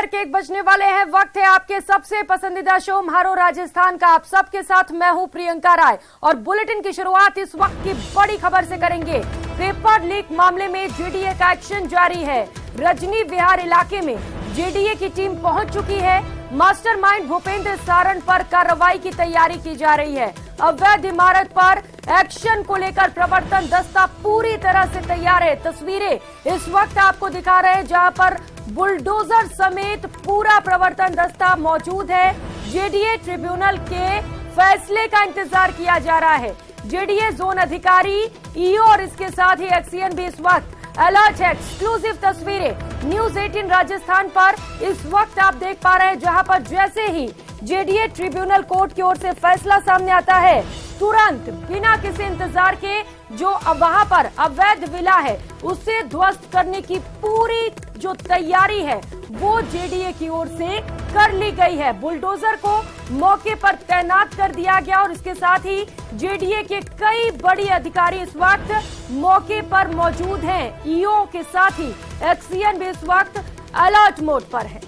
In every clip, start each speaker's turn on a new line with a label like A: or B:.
A: के 1 बजने वाले हैं। वक्त है आपके सबसे पसंदीदा शो म्हारो राजस्थान का। आप सबके साथ मैं हूं प्रियंका राय और बुलेटिन की शुरुआत इस वक्त की बड़ी खबर से करेंगे। पेपर लीक मामले में जेडीए का एक्शन जारी है। रजनी विहार इलाके में जेडीए की टीम पहुंच चुकी है। मास्टरमाइंड भूपेंद्र सारण पर कार्रवाई की तैयारी की जा रही है। अवैध इमारत पर एक्शन को लेकर प्रवर्तन दस्ता पूरी तरह से तैयार है। तस्वीरें इस वक्त आपको दिखा रहे हैं जहां पर बुलडोजर समेत पूरा प्रवर्तन दस्ता मौजूद है। जेडीए ट्रिब्यूनल के फैसले का इंतजार किया जा रहा है। जेडीए जोन अधिकारी, ईओ और इसके साथ ही एक्सीएन भी इस वक्त अलर्ट है। एक्सक्लूसिव तस्वीरें न्यूज 18 राजस्थान पर इस वक्त आप देख पा रहे हैं, जहां पर जैसे ही जेडीए ट्रिब्यूनल कोर्ट की ओर से फैसला सामने आता है, तुरंत बिना किसी इंतजार के जो वहां पर अवैध विला है उसे ध्वस्त करने की पूरी जो तैयारी है वो जेडीए की ओर से कर ली गई है। बुलडोजर को मौके पर तैनात कर दिया गया और इसके साथ ही जेडीए के कई बड़ी अधिकारी इस वक्त मौके पर मौजूद हैं। ईओ के साथ ही एक्सीएन भी इस वक्त अलर्ट मोड पर है।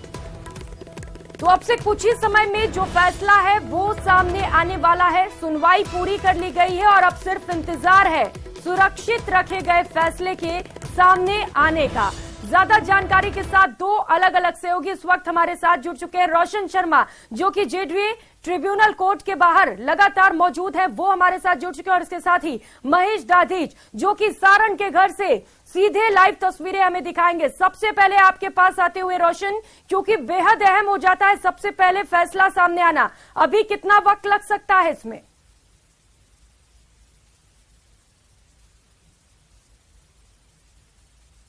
A: तो अब से कुछ ही समय में जो फैसला है वो सामने आने वाला है। सुनवाई पूरी कर ली गई है और अब सिर्फ इंतजार है सुरक्षित रखे गए फैसले के सामने आने का। ज्यादा जानकारी के साथ दो अलग अलग सहयोगी इस वक्त हमारे साथ जुड़ चुके हैं। रोशन शर्मा जो कि जेडीए ट्रिब्यूनल कोर्ट के बाहर लगातार मौजूद है, वो हमारे साथ जुड़ चुके हैं और इसके साथ ही महेश दाधीच जो कि सारण के घर से सीधे लाइव तस्वीरें हमें दिखाएंगे। सबसे पहले आपके पास आते हुए रोशन, क्योंकि बेहद अहम हो जाता है सबसे पहले फैसला सामने आना, अभी कितना वक्त लग सकता है इसमें?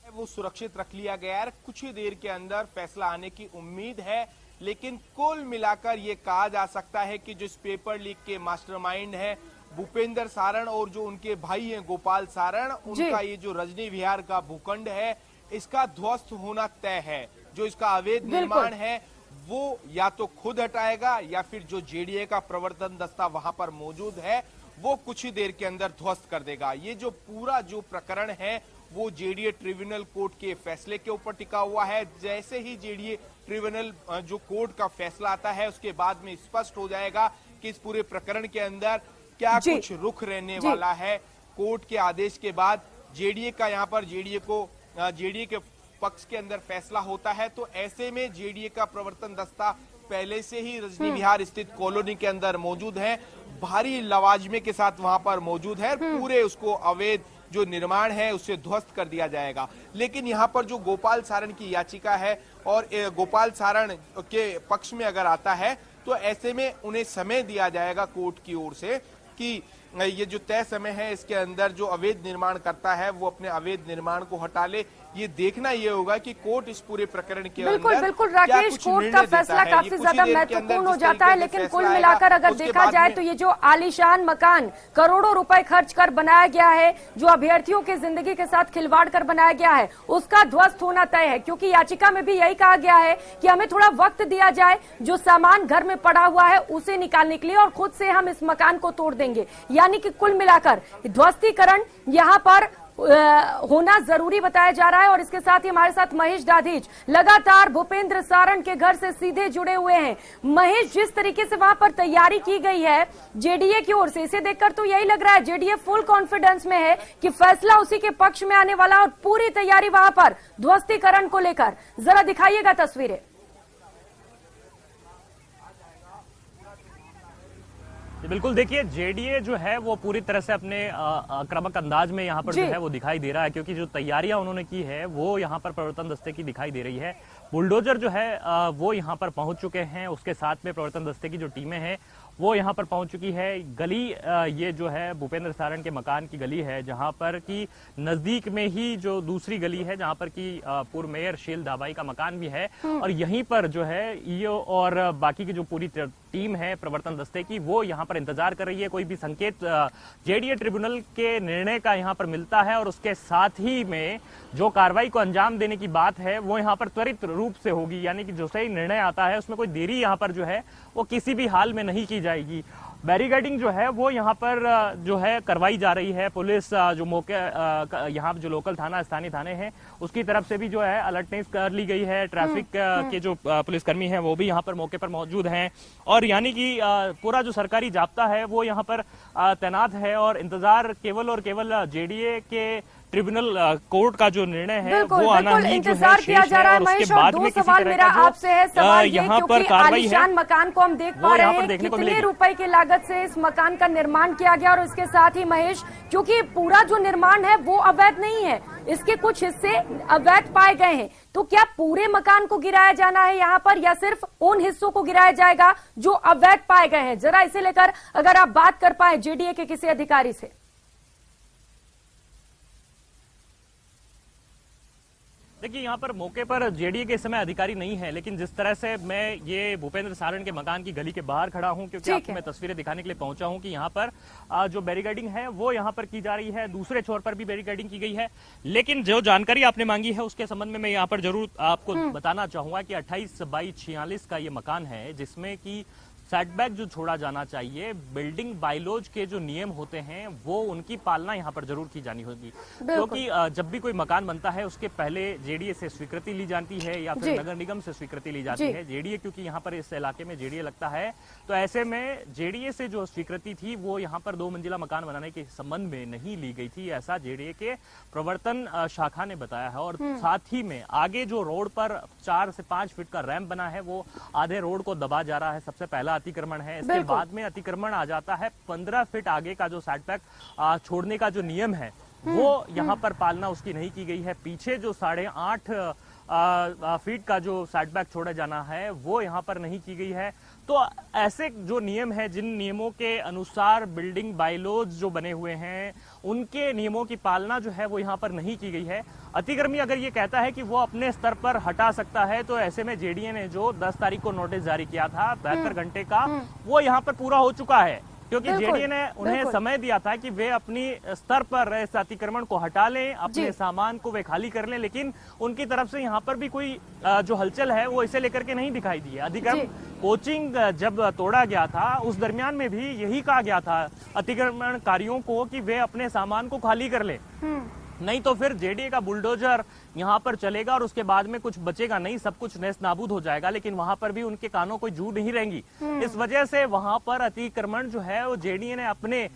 B: वो सुरक्षित रख लिया गया है। कुछ ही देर के अंदर फैसला आने की उम्मीद है, लेकिन कुल मिलाकर ये कहा जा सकता है कि जो इस पेपर लीक के मास्टरमाइंड है भूपेंद्र सारण और जो उनके भाई हैं गोपाल सारण, उनका ये जो रजनी विहार का भूखंड है इसका ध्वस्त होना तय है। जो इसका अवैध निर्माण है वो या तो खुद हटाएगा या फिर जो जेडीए का प्रवर्तन दस्ता वहां पर मौजूद है वो कुछ ही देर के अंदर ध्वस्त कर देगा। ये जो पूरा जो प्रकरण है वो जेडीए ट्रिब्यूनल कोर्ट के फैसले के ऊपर टिका हुआ है। जैसे ही जेडीए ट्रिब्यूनल जो कोर्ट का फैसला आता है उसके बाद में स्पष्ट हो जाएगा कि इस पूरे प्रकरण के अंदर क्या कुछ रुख रहने वाला है। कोर्ट के आदेश के बाद जेडीए का यहाँ पर जेडीए के पक्ष के अंदर फैसला होता है, तो ऐसे में जेडीए का प्रवर्तन दस्ता पहले से ही रजनी विहार स्थित कॉलोनी के अंदर मौजूद है, भारी लवाजमे के साथ वहां पर मौजूद है। पूरे उसको अवैध जो निर्माण है उससे ध्वस्त कर दिया जाएगा। लेकिन यहाँ पर जो गोपाल सारण की याचिका है और गोपाल सारण के पक्ष में अगर आता है तो ऐसे में उन्हें समय दिया जाएगा कोर्ट की ओर से कि ये जो तय समय है इसके अंदर जो अवैध निर्माण करता है वो अपने अवैध निर्माण को हटा ले। ये देखना ये होगा कि कोर्ट इस पूरे प्रकरण के
A: बिल्कुल राकेश, कोर्ट का फैसला काफी ज्यादा महत्वपूर्ण हो जाता है। लेकिन कुल मिलाकर अगर देखा जाए तो ये जो आलीशान मकान करोड़ों रुपए खर्च कर बनाया गया है, जो अभ्यर्थियों की जिंदगी के साथ खिलवाड़ कर बनाया गया है, उसका ध्वस्त होना तय है। क्योंकि याचिका में भी यही कहा गया है कि हमें थोड़ा वक्त दिया जाए, जो सामान घर में पड़ा हुआ है उसे निकालने के लिए, और खुद से हम इस मकान को तोड़ देंगे। यानी कि कुल मिलाकर ध्वस्तीकरण यहाँ पर होना जरूरी बताया जा रहा है। और इसके साथ ही हमारे साथ महेश दाधीच लगातार भूपेंद्र सारण के घर से सीधे जुड़े हुए हैं। महेश, जिस तरीके से वहां पर तैयारी की गई है जेडीए की ओर से, इसे देखकर तो यही लग रहा है जेडीए फुल कॉन्फिडेंस में है कि फैसला उसी के पक्ष में आने वाला और पूरी तैयारी वहां पर ध्वस्तीकरण को लेकर। जरा दिखाइएगा तस्वीरें।
C: बिल्कुल, देखिए जेडीए जो है वो पूरी तरह से अपने आक्रामक अंदाज में यहाँ पर जो है वो दिखाई दे रहा है, क्योंकि जो तैयारियां उन्होंने की है वो यहाँ पर प्रवर्तन दस्ते की दिखाई दे रही है। बुलडोजर जो है वो यहाँ पर पहुंच चुके हैं, उसके साथ में प्रवर्तन दस्ते की जो टीमें हैं वो यहाँ पर पहुंच चुकी है। गली ये जो है भूपेंद्र सारण के मकान की गली है, जहां पर की नजदीक में ही जो दूसरी गली है जहां पर की पूर्व मेयर शील दाबाई का मकान भी है, और यहीं पर जो है ईओ और बाकी की जो पूरी टीम है प्रवर्तन दस्ते की वो यहाँ पर इंतजार कर रही है। कोई भी संकेत जेडीए ट्रिब्यूनल के निर्णय का यहाँ पर मिलता है और उसके साथ ही में जो कार्रवाई को अंजाम देने की बात है वो यहाँ पर त्वरित रूप से होगी। यानी कि जो सही निर्णय आता है उसमें कोई देरी यहाँ पर जो है वो किसी भी हाल में नहीं की जाएगी। बैरिकेडिंग जो है वो यहाँ पर जो है करवाई जा रही है। पुलिस जो मौके यहाँ जो लोकल थाना स्थानीय थाने हैं उसकी तरफ से भी जो है अलर्टनेस कर ली गई है। ट्रैफिक के जो पुलिसकर्मी हैं वो भी यहाँ पर मौके पर मौजूद हैं और यानी कि पूरा जो सरकारी जाब्ता है वो यहाँ पर तैनात है और इंतजार केवल और केवल जेडीए के ट्रिब्यूनल कोर्ट का जो निर्णय है वो आना ही जो है शेष है। और उसके बाद में किसी तरह
A: मेरा आपसे है सवाल
C: यहाँ पर कार्रवाई है
A: मकान को हम देख पा रहे हैं कितने रुपए की लागत से इस मकान का निर्माण किया गया और इसके साथ ही महेश क्योंकि पूरा जो निर्माण है वो अवैध नहीं है, इसके कुछ हिस्से अवैध पाए गए हैं, तो क्या पूरे मकान को गिराया जाना है यहाँ पर या सिर्फ उन हिस्सों को गिराया जाएगा जो अवैध पाए गए हैं? जरा इसे लेकर अगर आप बात कर पाए जेडीए के किसी अधिकारी से।
C: देखिए यहाँ पर मौके पर जेडीए के इस समय अधिकारी नहीं है, लेकिन जिस तरह से मैं ये भूपेंद्र सारण के मकान की गली के बाहर खड़ा हूँ क्योंकि आपको मैं तस्वीरें दिखाने के लिए पहुंचा हूँ कि यहाँ पर जो बैरिकेडिंग है वो यहाँ पर की जा रही है, दूसरे छोर पर भी बैरिकेडिंग की गई है। लेकिन जो जानकारी आपने मांगी है उसके संबंध में मैं यहाँ पर जरूर आपको बताना चाहूंगा कि 28/46 का ये मकान है जिसमें की सेटबैक जो छोड़ा जाना चाहिए, बिल्डिंग बायलॉज के जो नियम होते हैं वो उनकी पालना यहाँ पर जरूर की जानी होगी, क्योंकि जब भी कोई मकान बनता है उसके पहले जेडीए से स्वीकृति ली जाती है या फिर नगर निगम से स्वीकृति ली जाती है। जेडीए क्योंकि यहाँ पर इस इलाके में जेडीए लगता है तो ऐसे में जेडीए से जो स्वीकृति थी वो यहाँ पर 2 मंजिला मकान बनाने के संबंध में नहीं ली गई थी, ऐसा जेडीए के प्रवर्तन शाखा ने बताया है। और साथ ही में आगे जो रोड पर 4 से 5 फीट का रैंप बना है वो आधे रोड को दबा जा रहा है, सबसे पहला अतिक्रमण है। इसके बाद में अतिक्रमण आ जाता है 15 फीट आगे का जो सेटबैक छोड़ने का जो नियम है वो यहाँ पर पालना उसकी नहीं की गई है। पीछे जो 8.5 फीट का जो सेटबैक छोड़ा जाना है वो यहाँ पर नहीं की गई है। तो ऐसे जो नियम है, जिन नियमों के अनुसार बिल्डिंग बायलॉज जो बने हुए हैं उनके नियमों की पालना जो है वो यहाँ पर नहीं की गई है। अतिक्रमी अगर ये कहता है कि वो अपने स्तर पर हटा सकता है तो ऐसे में जेडीए ने जो 10 तारीख को नोटिस जारी किया था 72 घंटे का वो यहाँ पर पूरा हो चुका है, क्योंकि जेडीए ने उन्हें समय दिया था कि वे अपनी स्तर पर इस अतिक्रमण को हटा लें, अपने सामान को वे खाली कर लें, लेकिन उनकी तरफ से यहाँ पर भी कोई जो हलचल है वो इसे लेकर के नहीं दिखाई दी है। अतिक्रमण कोचिंग जब तोड़ा गया था उस दरमियान में भी यही कहा गया था अतिक्रमणकारियों को कि वे अपने सामान को खाली कर लें, नहीं तो फिर जेडीए का बुलडोजर यहाँ पर चलेगा और उसके बाद में कुछ बचेगा नहीं, सब कुछ नेस्त नाबूद हो जाएगा। लेकिन वहां पर भी उनके कानों कोई जू नहीं रहेंगी। इस वजह से वहां पर अतिक्रमण जो है वो जेडीए ने अपने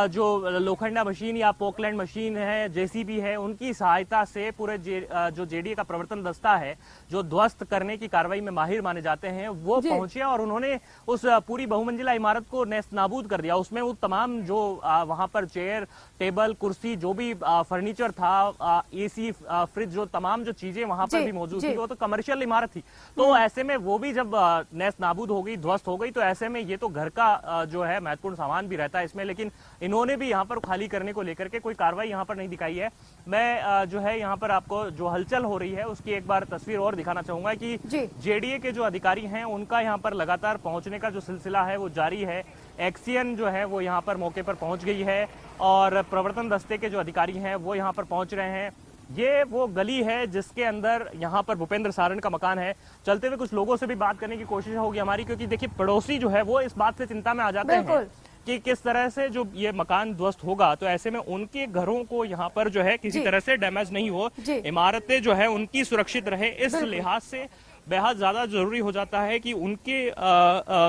C: जो लोखंडा मशीन या पोकलैंड मशीन है, जेसीबी है, उनकी सहायता से पूरे जो जेडीए का प्रवर्तन दस्ता है जो ध्वस्त करने की कार्रवाई में माहिर माने जाते हैं वो पहुंचे और उन्होंने उस पूरी बहुमंजिला इमारत को नेस्त नाबूद कर दिया। उसमें वो तमाम जो वहां पर चेयर, टेबल, कुर्सी, जो भी फर्नीचर था, एसी, फ्रिज, जो तमाम जो चीजें वहां पर भी मौजूद थी वो तो कमर्शियल इमारत थी। तो ऐसे में वो भी जब नेस्त नाबूद हो गई, ध्वस्त हो गई, तो ऐसे में ये तो घर का जो है महत्वपूर्ण सामान भी रहता है इसमें, लेकिन इन्होंने भी यहाँ पर खाली करने को लेकर के कोई कार्रवाई यहाँ पर नहीं दिखाई है। मैं जो है यहाँ पर आपको जो हलचल हो रही है उसकी एक बार तस्वीर और दिखाना चाहूंगा कि जेडीए के जो अधिकारी हैं उनका यहाँ पर लगातार पहुंचने का जो सिलसिला है वो जारी है। एक्सीएन जो है वो यहाँ पर मौके पर पहुंच गई है और प्रवर्तन दस्ते के जो अधिकारी हैं वो यहाँ पर पहुंच रहे हैं। ये वो गली है जिसके अंदर यहाँ पर भूपेंद्र सारण का मकान है। चलते हुए कुछ लोगों से भी बात करने की कोशिश होगी हमारी, क्योंकि देखिए पड़ोसी जो है वो इस बात से चिंता में आ जाते हैं कि किस तरह से जो ये मकान ध्वस्त होगा तो ऐसे में उनके घरों को यहाँ पर जो है किसी तरह से डैमेज नहीं हो, इमारतें जो है उनकी सुरक्षित रहे, इस लिहाज से बेहद ज्यादा जरूरी हो जाता है कि उनके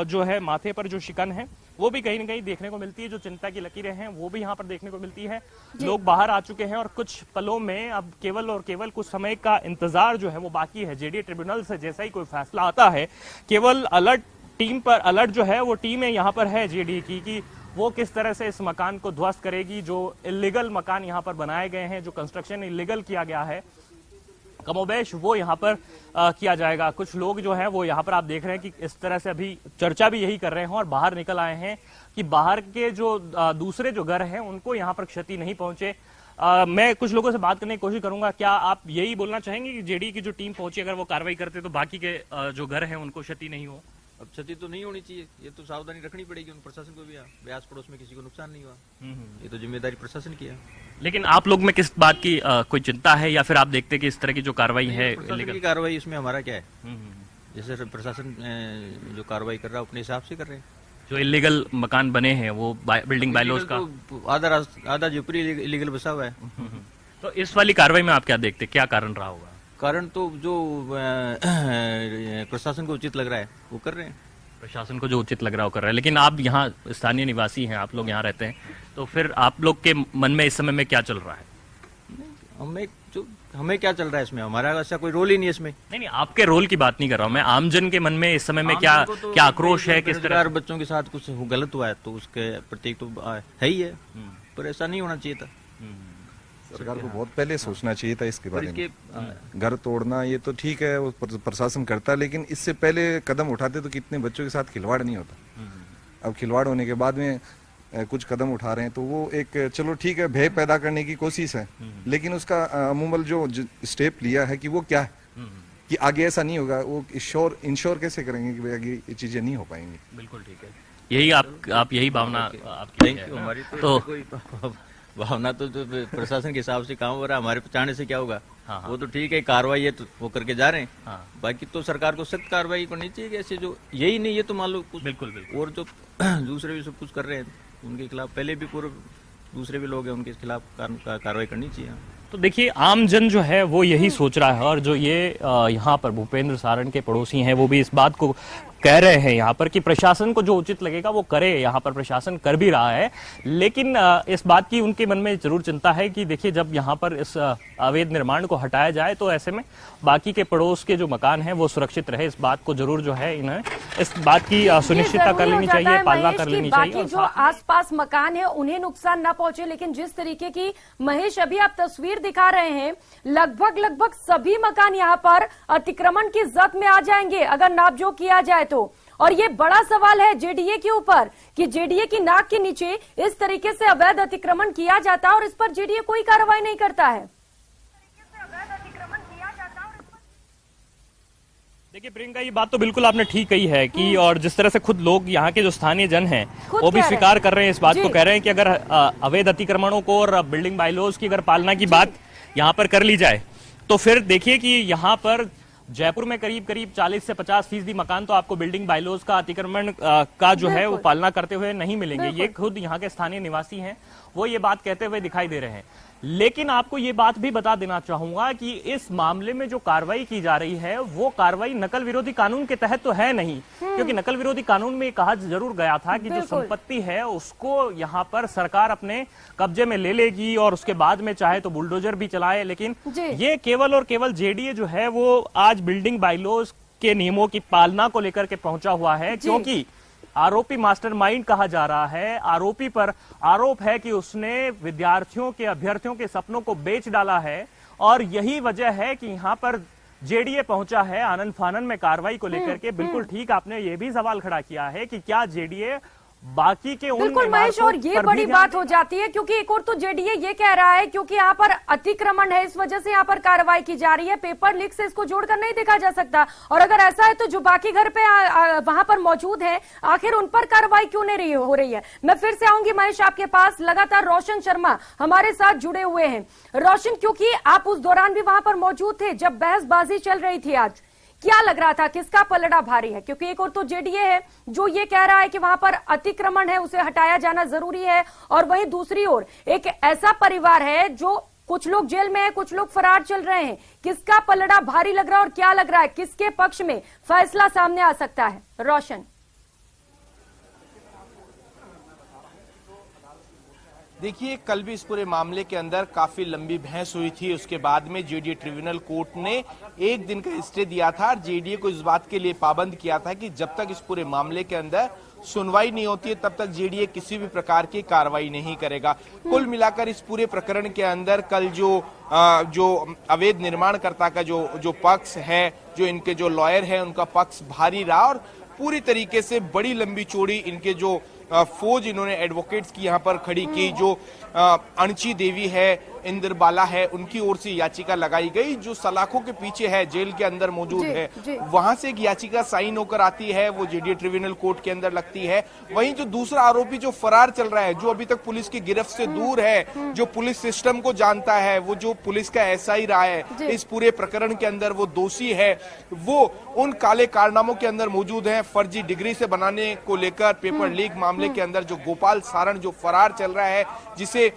C: जो है माथे पर जो शिकन है वो भी कहीं न कहीं देखने को मिलती है, जो चिंता की लकीरें हैं वो भी यहाँ पर देखने को मिलती है। लोग बाहर आ चुके हैं और कुछ पलों में अब केवल और केवल कुछ समय का इंतजार जो है वो बाकी है। जेडीए ट्रिब्यूनल से जैसा ही कोई फैसला आता है, केवल अलर्ट टीम पर अलर्ट जो है वो टीम यहाँ पर है जेडीए की कि वो किस तरह से इस मकान को ध्वस्त करेगी। जो इलीगल मकान यहाँ पर बनाए गए हैं, जो कंस्ट्रक्शन इलीगल किया गया है कमोबेश, वो यहाँ पर किया जाएगा। कुछ लोग जो हैं वो यहाँ पर आप देख रहे हैं कि इस तरह से अभी चर्चा भी यही कर रहे हैं और बाहर निकल आए हैं कि बाहर के जो दूसरे जो घर हैं उनको यहाँ पर क्षति नहीं पहुंचे। मैं कुछ लोगों से बात करने की कोशिश करूंगा। क्या आप यही बोलना चाहेंगे कि जेडीए की जो टीम पहुंची अगर वो कार्रवाई करते तो बाकी के जो घर हैं उनको क्षति नहीं हो?
D: अब क्षति तो नहीं होनी चाहिए, ये तो सावधानी रखनी पड़ेगी उन प्रशासन को भी, ब्यास पड़ोस में किसी को नुकसान नहीं हुआ, ये तो जिम्मेदारी प्रशासन की है।
C: लेकिन आप लोग में किस बात की कोई चिंता है या फिर आप देखते हैं कि इस तरह की जो कार्रवाई है
D: प्रशासन की कार्रवाई, इसमें हमारा क्या है? जैसे प्रशासन जो कार्रवाई कर रहा है अपने हिसाब से कर रहे हैं,
C: जो इलीगल मकान बने हैं वो बिल्डिंग बायलॉज का
D: तो आधा जो पूरी इलीगल बसा हुआ है।
C: तो इस वाली कार्रवाई में आप क्या देखते, क्या कारण रहा होगा?
D: कारण तो जो प्रशासन को उचित लग रहा है वो कर रहे हैं।
C: प्रशासन को जो उचित लग रहा है वो कर रहा है, लेकिन आप यहाँ स्थानीय निवासी हैं, आप लोग यहाँ रहते हैं, तो फिर आप लोग के मन में इस समय में क्या चल रहा है?
D: हमें क्या चल रहा है इसमें, हमारा ऐसा कोई रोल ही नहीं है इसमें।
C: नहीं, आपके रोल की बात नहीं कर रहा हूँ मैं, आमजन के मन में इस समय में क्या आक्रोश है, किस तरह
D: बच्चों के साथ कुछ गलत हुआ है तो उसके प्रति तो है ही है, पर ऐसा नहीं होना चाहिए था।
E: सरकार को बहुत पहले सोचना चाहिए था इसके बारे में। घर तोड़ना ये तो ठीक है, वो प्रशासन करता है, लेकिन इससे पहले कदम उठाते तो कितने बच्चों के साथ खिलवाड़ नहीं होता। अब खिलवाड़ होने के बाद में कुछ कदम उठा रहे हैं तो वो एक चलो ठीक है, भय पैदा करने की कोशिश है, लेकिन उसका अमूमन जो स्टेप लिया है कि वो क्या है कि आगे ऐसा नहीं होगा, वो इंश्योर कैसे करेंगे कि आगे ये चीजें नहीं हो पाएंगी।
C: बिल्कुल ठीक है, यही आप यही भावना आपकी है।
D: हमारी तो कोई भावना तो प्रशासन के हिसाब से काम हो रहा है, हमारे चाहने से क्या होगा।
C: हाँ।
D: वो तो ठीक है, कार्रवाई है तो वो करके जा रहे हैं।
C: हाँ।
D: बाकी तो सरकार को सख्त कार्रवाई करनी चाहिए। ऐसे जो यही नहीं है तो मान लो कुछ
C: बिल्कुल
D: और जो दूसरे भी सब कुछ कर रहे हैं उनके खिलाफ, पहले भी पूर्व दूसरे भी लोग हैं उनके खिलाफ कार्रवाई करनी चाहिए।
C: तो देखिए, आम जन जो है वो यही सोच रहा है, और जो ये यहाँ पर भूपेंद्र सारण के पड़ोसी हैं वो भी इस बात को कह रहे हैं यहाँ पर कि प्रशासन को जो उचित लगेगा वो करे। यहाँ पर प्रशासन कर भी रहा है, लेकिन इस बात की उनके मन में जरूर चिंता है कि देखिए, जब यहाँ पर इस अवैध निर्माण को हटाया जाए तो ऐसे में बाकी के पड़ोस के जो मकान हैं वो सुरक्षित रहे। इस बात को जरूर जो है इन्हें इस बात की सुनिश्चितता कर लेनी चाहिए, पालना कर लेनी चाहिए।
A: बाकी जो आसपास मकान है उन्हें नुकसान न पहुंचे, लेकिन जिस तरीके की महेश अभी आप तस्वीर दिखा रहे हैं, लगभग सभी मकान यहाँ पर अतिक्रमण की जद में आ जाएंगे अगर नापजोख किया जाए तो। और ये बड़ा सवाल है जेडीए के ऊपर कि जेडीए की नाक के नीचे इस तरीके से अवैध अतिक्रमण किया जाता है और इस पर जेडीए कोई कार्रवाई नहीं करता है।
C: देखिए प्रियंका, ये बात तो बिल्कुल आपने ठीक कही है कि, और जिस तरह से खुद लोग यहाँ के जो स्थानीय जन हैं वो भी स्वीकार कर रहे हैं, इस बात को कह रहे हैं कि अगर अवैध अतिक्रमणों को और बिल्डिंग बायलॉज की अगर पालना की बात यहाँ पर कर ली जाए तो फिर देखिए कि यहाँ पर जयपुर में करीब 40 से 50% मकान तो आपको बिल्डिंग बायलॉज का अतिक्रमण का जो है वो पालना करते हुए नहीं मिलेंगे। ये खुद यहाँ के स्थानीय निवासी हैं, वो ये बात कहते हुए दिखाई दे रहे हैं। लेकिन आपको ये बात भी बता देना चाहूंगा कि इस मामले में जो कार्रवाई की जा रही है वो कार्रवाई नकल विरोधी कानून के तहत तो है नहीं, क्योंकि नकल विरोधी कानून में कहा जरूर गया था कि जो संपत्ति है उसको यहाँ पर सरकार अपने कब्जे में ले लेगी और उसके बाद में चाहे तो बुलडोजर भी चलाए। लेकिन ये केवल और केवल जेडीए जो है वो आज बिल्डिंग बायलॉज के नियमों की पालना को लेकर के पहुंचा हुआ है, क्योंकि आरोपी मास्टरमाइंड कहा जा रहा है। आरोपी पर आरोप है कि उसने विद्यार्थियों के, अभ्यर्थियों के सपनों को बेच डाला है, और यही वजह है कि यहाँ पर जेडीए पहुंचा है आनन फानन में कार्रवाई को लेकर के। बिल्कुल ठीक, आपने ये भी सवाल खड़ा किया है कि क्या जेडीए बाकी के उन
A: बिल्कुल महेश, और ये बड़ी बात हो जाती है क्योंकि एक और तो जेडीए ये कह रहा है क्योंकि यहाँ पर अतिक्रमण है इस वजह से यहाँ पर कार्रवाई की जा रही है, पेपर लीक से इसको जोड़कर नहीं देखा जा सकता। और अगर ऐसा है तो जो बाकी घर पे वहां पर मौजूद है आखिर उन पर कार्रवाई क्यों नहीं हो रही है। मैं फिर से आऊंगी महेश आपके पास, लगातार रोशन शर्मा हमारे साथ जुड़े हुए हैं। रोशन, क्योंकि आप उस दौरान भी वहां पर मौजूद थे जब बहसबाजी चल रही थी, आज क्या लग रहा था, किसका पलड़ा भारी है? क्योंकि एक और तो जेडीए है जो ये कह रहा है कि वहां पर अतिक्रमण है उसे हटाया जाना जरूरी है, और वहीं दूसरी ओर एक ऐसा परिवार है जो कुछ लोग जेल में है, कुछ लोग फरार चल रहे हैं। किसका पलड़ा भारी लग रहा है और क्या लग रहा है किसके पक्ष में फैसला सामने आ सकता है? रोशन।
B: देखिए, कल भी इस पूरे मामले के अंदर काफी लंबी बहस हुई थी। उसके बाद में जेडीए ट्रिब्यूनल कोर्ट ने एक दिन का स्टे दिया था और जेडीए को इस बात के लिए पाबंद किया था कि जब तक इस पूरे मामले के अंदर सुनवाई नहीं होती है तब तक जेडीए किसी भी प्रकार की कार्रवाई नहीं करेगा। कुल मिलाकर इस पूरे प्रकरण के अंदर कल जो अवैध निर्माणकर्ता का जो पक्ष है, जो इनके जो लॉयर है, उनका पक्ष भारी रहा और पूरी तरीके से बड़ी लंबी चौड़ी इनके जो फौज इन्होंने एडवोकेट्स की यहाँ पर खड़ी की। जो अणची देवी है, इंद्रबाला है उनकी ओर से याचिका लगाई गई, जो सलाखों के पीछे है, जेल के अंदर मौजूद है, वहां से एक याचिका साइन होकर आती है, वो जेडीए ट्रिब्यूनल कोर्ट के अंदर लगती है। वहीं जो दूसरा आरोपी जो फरार चल रहा है, जो अभी तक पुलिस की गिरफ्त से दूर है, जो पुलिस सिस्टम को जानता है, वो जो पुलिस का एसआई रहा है इस पूरे प्रकरण के अंदर, वो दोषी है, वो उन काले कारनामों के अंदर मौजूद है। फर्जी डिग्री से बनाने को लेकर पेपर लीक मामले के अंदर जो गोपाल सारण जो फरार चल रहा है, जिसे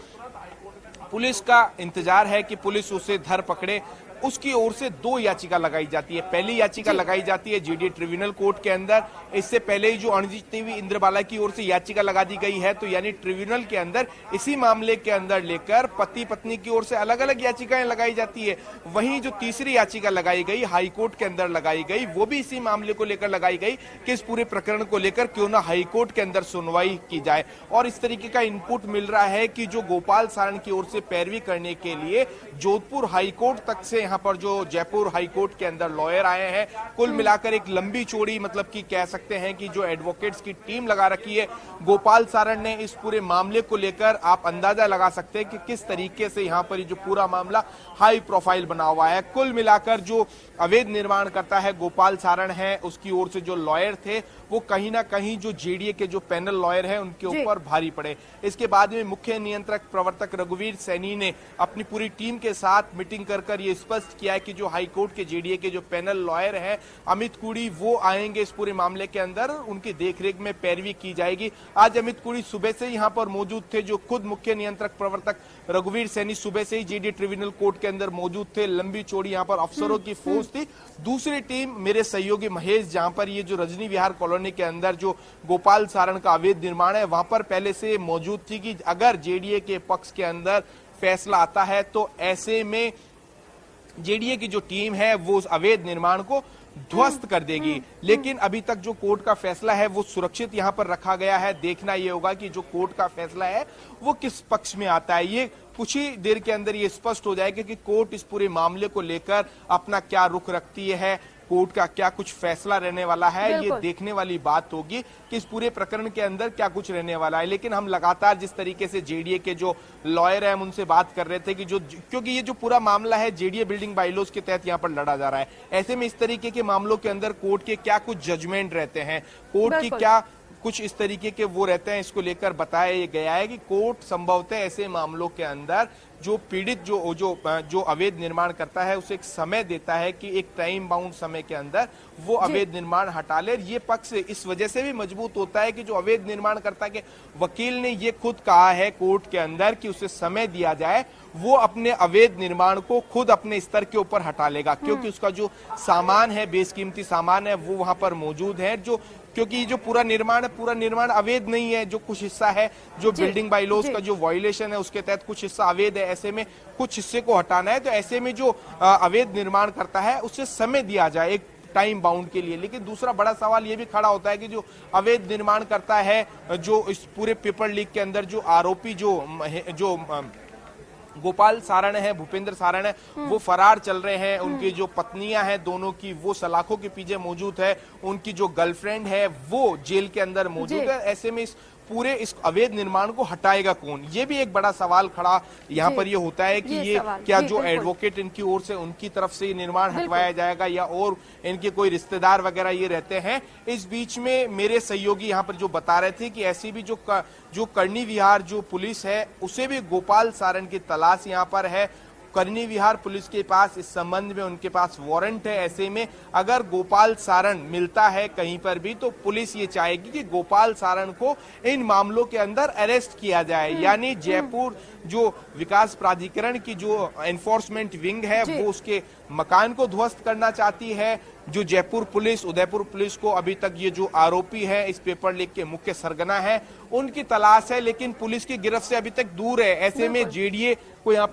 B: पुलिस का इंतजार है कि पुलिस उसे धर पकड़े, उसकी ओर से 2 याचिका लगाई जाती है। पहली याचिका लगाई जाती है जेडीए ट्रिब्यूनल कोर्ट के अंदर। इससे पहले ही जो अणजीत देवी इंद्रबाला की ओर से याचिका लगा दी गई है, तो यानी ट्रिब्यूनल के अंदर इसी मामले के अंदर लेकर पति पत्नी की ओर से अलग अलग याचिकाएं लगाई जाती है। वहीं जो तीसरी याचिका लगाई गई हाई कोर्ट के अंदर लगाई गई, वो भी इसी मामले को लेकर लगाई गई कि इस पूरे प्रकरण को लेकर क्यों ना हाई कोर्ट के अंदर सुनवाई की जाए। और इस तरीके का इनपुट मिल रहा है कि जो गोपाल सारण की ओर से पैरवी करने के लिए जोधपुर हाई कोर्ट तक से यहाँ पर जो जयपुर हाई कोर्ट के अंदर लॉयर आए हैं, कुल मिलाकर एक लंबी चौड़ी मतलब कि कह सकते हैं कि जो एडवोकेट्स की टीम लगा रखी है गोपाल सारण ने इस पूरे मामले को लेकर, आप अंदाजा लगा सकते हैं कि किस तरीके से यहाँ पर जो पूरा मामला हाई प्रोफाइल बना हुआ है। कुल मिलाकर जो अवैध निर्माण करता है गोपाल सारण है, उसकी ओर से जो लॉयर थे वो कहीं ना कहीं जो जेडीए के जो पैनल लॉयर हैं उनके ऊपर भारी पड़े। इसके बाद में मुख्य नियंत्रक प्रवर्तक रघुवीर सैनी ने अपनी पूरी टीम के साथ मीटिंग कर ये स्पष्ट किया है कि जो हाई कोर्ट के जेडीए के जो पैनल लॉयर हैं अमित कुड़ी, वो आएंगे इस पूरे मामले के अंदर, उनकी देखरेख में पैरवी की जाएगी। आज अमित कुड़ी सुबह से यहाँ पर मौजूद थे, जो खुद मुख्य नियंत्रक प्रवर्तक रघुवीर सैनी सुबह से ही जेडीए ट्रिब्यूनल कोर्ट के अंदर मौजूद थे। लंबी चौड़ी यहाँ पर अफसरों की फोर्स थी। दूसरी टीम मेरे सहयोगी महेश, जहां पर ये जो रजनी विहार कॉलोनी के अंदर जो गोपाल सारण का अवैध निर्माण है वहां पर पहले से मौजूद थी कि अगर जेडीए के पक्ष के अंदर फैसला आता है तो ऐसे में जेडीए की जो टीम है वो उस अवैध निर्माण को ध्वस्त कर देगी। लेकिन अभी तक जो कोर्ट का फैसला है वो सुरक्षित यहां पर रखा गया है। देखना यह होगा कि जो कोर्ट का फैसला है वो किस पक्ष में आता है। ये कुछ ही देर के अंदर ये स्पष्ट हो जाएगा कि कोर्ट इस पूरे मामले को लेकर अपना क्या रुख रखती है, कोर्ट का क्या कुछ फैसला रहने वाला है। ये देखने वाली बात होगी कि इस पूरे प्रकरण के अंदर क्या कुछ रहने वाला है। लेकिन हम लगातार जिस तरीके से जेडीए के जो लॉयर हैं हम उनसे बात कर रहे थे कि क्योंकि ये जो पूरा मामला है जेडीए बिल्डिंग बाइलॉज के तहत यहाँ पर लड़ा जा रहा है, ऐसे में इस तरीके के मामलों के अंदर कोर्ट के क्या कुछ जजमेंट रहते हैं, कोर्ट की क्या कुछ इस तरीके के वो रहते हैं, इसको लेकर बताया गया है कि कोर्ट संभवतः ऐसे मामलों के अंदर जो पीड़ित जो अवैध निर्माण करता है उसे एक समय देता है कि एक टाइम बाउंड समय के अंदर वो अवैध निर्माण हटा ले। ये पक्ष इस वजह से भी मजबूत होता है कि जो अवैध निर्माण करता है, वकील ने ये खुद कहा है कोर्ट के अंदर कि उसे समय दिया जाए, वो अपने अवैध निर्माण को खुद अपने स्तर के ऊपर हटा लेगा, क्योंकि उसका जो सामान है, बेशकीमती सामान है, वो वहां पर मौजूद है। क्योंकि ये जो पूरा निर्माण अवैध नहीं है, जो कुछ हिस्सा है जो बिल्डिंग बाइलॉज का जो वायलेशन है उसके तहत कुछ हिस्सा अवैध है, ऐसे में कुछ हिस्से को हटाना है। तो ऐसे में जो अवैध निर्माण करता है उसे समय दिया जाए एक टाइम बाउंड के लिए। लेकिन दूसरा बड़ा सवाल ये भी खड़ा होता है कि जो अवैध निर्माण करता है, जो इस पूरे पेपर लीक के अंदर जो आरोपी जो गोपाल सारण है, भूपेंद्र सारण है, वो फरार चल रहे हैं। उनकी जो पत्नियां हैं दोनों की, वो सलाखों के पीछे मौजूद है। उनकी जो गर्लफ्रेंड है वो जेल के अंदर मौजूद है। ऐसे में इस पूरे इस अवैध निर्माण को हटाएगा कौन, ये भी एक बड़ा सवाल खड़ा यहाँ पर ये होता है कि ये क्या जो एडवोकेट इनकी ओर से उनकी तरफ से ये निर्माण हटवाया जाएगा या और इनके कोई रिश्तेदार वगैरह ये रहते हैं। इस बीच में मेरे सहयोगी यहाँ पर जो बता रहे थे कि ऐसी भी जो करनी विहार जो पुलिस है उसे भी गोपाल सारण की तलाश यहाँ पर है। करनी विहार पुलिस के पास इस संबंध में उनके पास वारंट है। ऐसे में अगर गोपाल सारण मिलता है कहीं पर भी तो पुलिस ये चाहेगी कि गोपाल सारण को इन मामलों के अंदर अरेस्ट किया जाए। यानी जयपुर जो विकास प्राधिकरण की जो एनफोर्समेंट विंग है वो उसके मकान को ध्वस्त करना चाहती है। जो जयपुर पुलिस, उदयपुर पुलिस को अभी तक ये जो आरोपी है इस पेपर लीक के मुख्य सरगना है उनकी तलाश है, लेकिन पुलिस की गिरफ्त से अभी तक दूर है। ऐसे में जेडीए को यहाँ